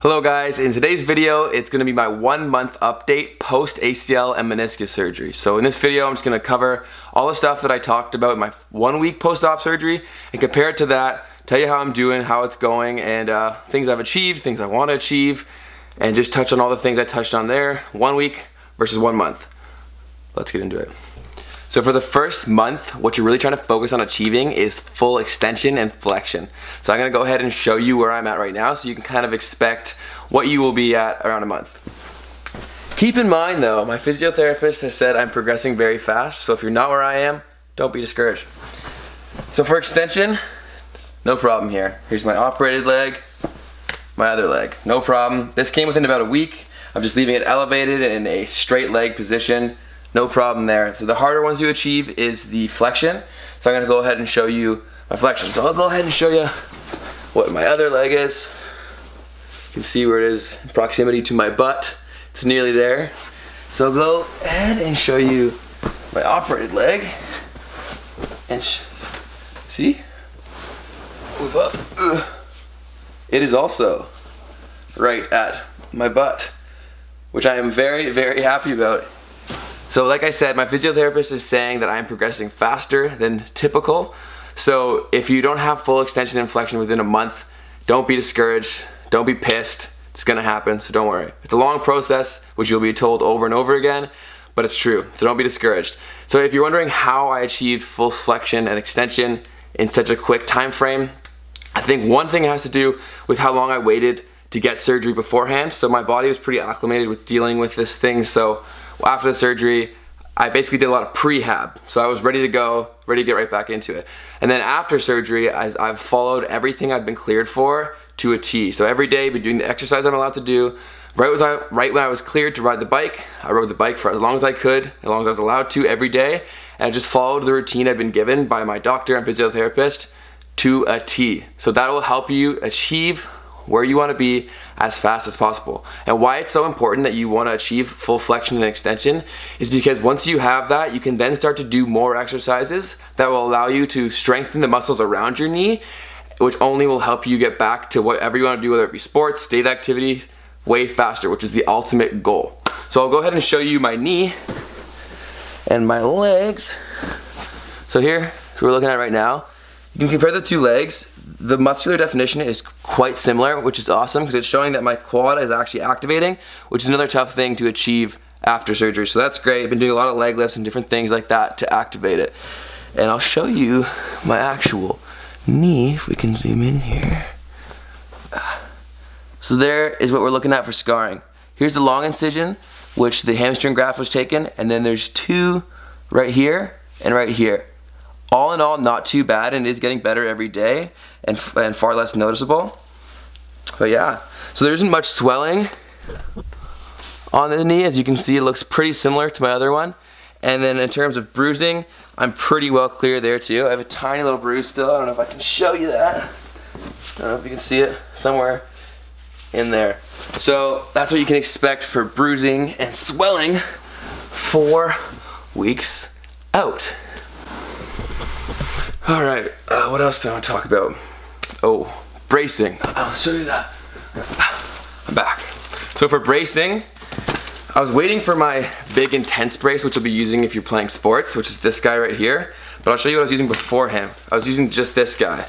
Hello guys, in today's video it's going to be my 1 month update post ACL and meniscus surgery. So in this video I'm just going to cover all the stuff that I talked about in my 1 week post-op surgery and compare it to that, tell you how I'm doing, how it's going, and things I've achieved, things I want to achieve, and just touch on all the things I touched on there, 1 week versus 1 month. Let's get into it. So for the first month, what you're really trying to focus on achieving is full extension and flexion. So I'm going to go ahead and show you where I'm at right now so you can kind of expect what you will be at around a month. Keep in mind though, my physiotherapist has said I'm progressing very fast, so if you're not where I am, don't be discouraged. So for extension, no problem here. Here's my operated leg, my other leg, no problem. This came within about a week. I'm just leaving it elevated in a straight leg position. No problem there. So the harder one to achieve is the flexion. So I'm going to go ahead and show you my flexion. So I'll go ahead and show you what my other leg is. You can see where it is in proximity to my butt. It's nearly there. So I'll go ahead and show you my operated leg. And see? Move up. It is also right at my butt, which I am very, very happy about. So like I said, my physiotherapist is saying that I'm progressing faster than typical. So if you don't have full extension and flexion within a month, don't be discouraged, don't be pissed. It's gonna happen, so don't worry. It's a long process, which you'll be told over and over again, but it's true, so don't be discouraged. So if you're wondering how I achieved full flexion and extension in such a quick time frame, I think one thing has to do with how long I waited to get surgery beforehand. So my body was pretty acclimated with dealing with this thing, so after the surgery, I basically did a lot of prehab. So I was ready to go, ready to get right back into it. And then after surgery, I've followed everything I've been cleared for to a T. So every day, I've been doing the exercise I'm allowed to do. Right when I was cleared to ride the bike, I rode the bike for as long as I could, as long as I was allowed to every day. And I just followed the routine I've been given by my doctor and physiotherapist to a T. So that will help you achieve where you want to be as fast as possible. And why it's so important that you want to achieve full flexion and extension is because once you have that, you can then start to do more exercises that will allow you to strengthen the muscles around your knee, which only will help you get back to whatever you want to do, whether it be sports, state activity, way faster, which is the ultimate goal. So I'll go ahead and show you my knee and my legs. So here, so we're looking at right now. You can compare the two legs. The muscular definition is quite similar, which is awesome because it's showing that my quad is actually activating, which is another tough thing to achieve after surgery. So that's great. I've been doing a lot of leg lifts and different things like that to activate it. And I'll show you my actual knee, if we can zoom in here. So there is what we're looking at for scarring. Here's the long incision, which the hamstring graft was taken, and then there's two right here and right here. All in all, not too bad, and it is getting better every day and far less noticeable. But yeah, so there isn't much swelling on the knee. As you can see, it looks pretty similar to my other one. And then in terms of bruising, I'm pretty well clear there too. I have a tiny little bruise still. I don't know if I can show you that. I don't know if you can see it somewhere in there. So that's what you can expect for bruising and swelling 4 weeks out. Alright, what else do I want to talk about? Oh, bracing. I'll show you that. I'm back. So for bracing, I was waiting for my big intense brace, which I'll be using if you're playing sports, which is this guy right here. But I'll show you what I was using beforehand. I was using just this guy.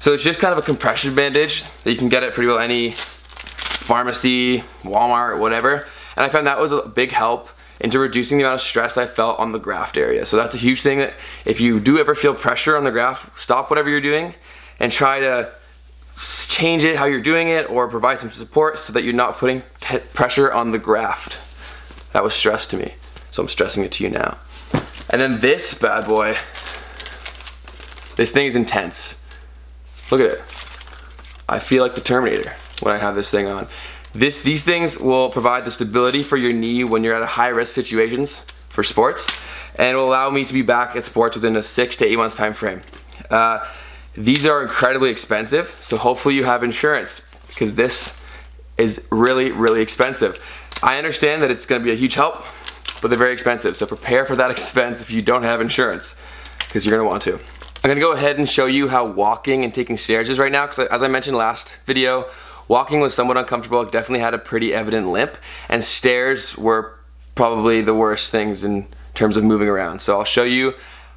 So it's just kind of a compression bandage that you can get at pretty well any pharmacy, Walmart, whatever. And I found that was a big help into reducing the amount of stress I felt on the graft area. So that's a huge thing, that if you do ever feel pressure on the graft, stop whatever you're doing and try to change it how you're doing it, or provide some support so that you're not putting pressure on the graft. That was stress to me, so I'm stressing it to you now. And then this bad boy, this thing is intense. Look at it. I feel like the Terminator when I have this thing on. These things will provide the stability for your knee when you're at a high risk situations for sports, and it will allow me to be back at sports within a 6 to 8 months time frame. These are incredibly expensive, so hopefully you have insurance, because this is really, really expensive. I understand that it's going to be a huge help, but they're very expensive, so prepare for that expense if you don't have insurance, because you're going to want to. I'm going to go ahead and show you how walking and taking stairs is right now, because as I mentioned last video, walking was somewhat uncomfortable. I definitely had a pretty evident limp, and stairs were probably the worst things in terms of moving around. So I'll show you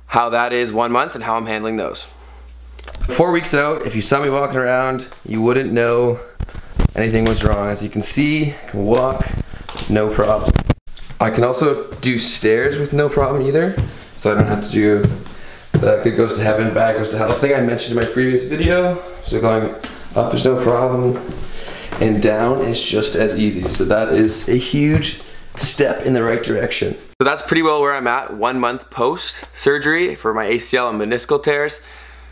how that is 1 month and how I'm handling those. 4 weeks out, if you saw me walking around, you wouldn't know anything was wrong. As you can see, I can walk, no problem. I can also do stairs with no problem either, so I don't have to do the good goes to heaven, bad goes to hell thing I mentioned in my previous video. So going up is no problem, and down is just as easy. So that is a huge step in the right direction. So that's pretty well where I'm at 1 month post surgery for my ACL and meniscal tears.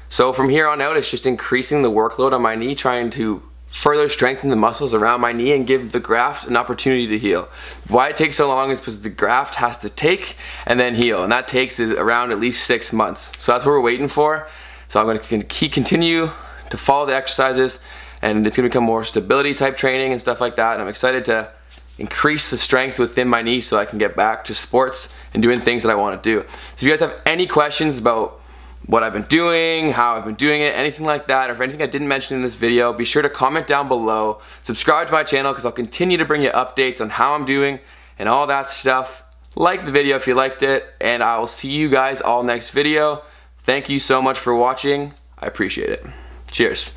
So from here on out, it's just increasing the workload on my knee, trying to further strengthen the muscles around my knee and give the graft an opportunity to heal. Why it takes so long is because the graft has to take and then heal, and that takes around at least 6 months. So that's what we're waiting for. So I'm going to continue to follow the exercises, and it's going to become more stability type training and stuff like that, and I'm excited to increase the strength within my knee so I can get back to sports and doing things that I want to do. So if you guys have any questions about what I've been doing, how I've been doing it, anything like that, or if anything I didn't mention in this video, be sure to comment down below. Subscribe to my channel because I'll continue to bring you updates on how I'm doing and all that stuff. Like the video if you liked it, and I will see you guys all next video. Thank you so much for watching. I appreciate it. Cheers.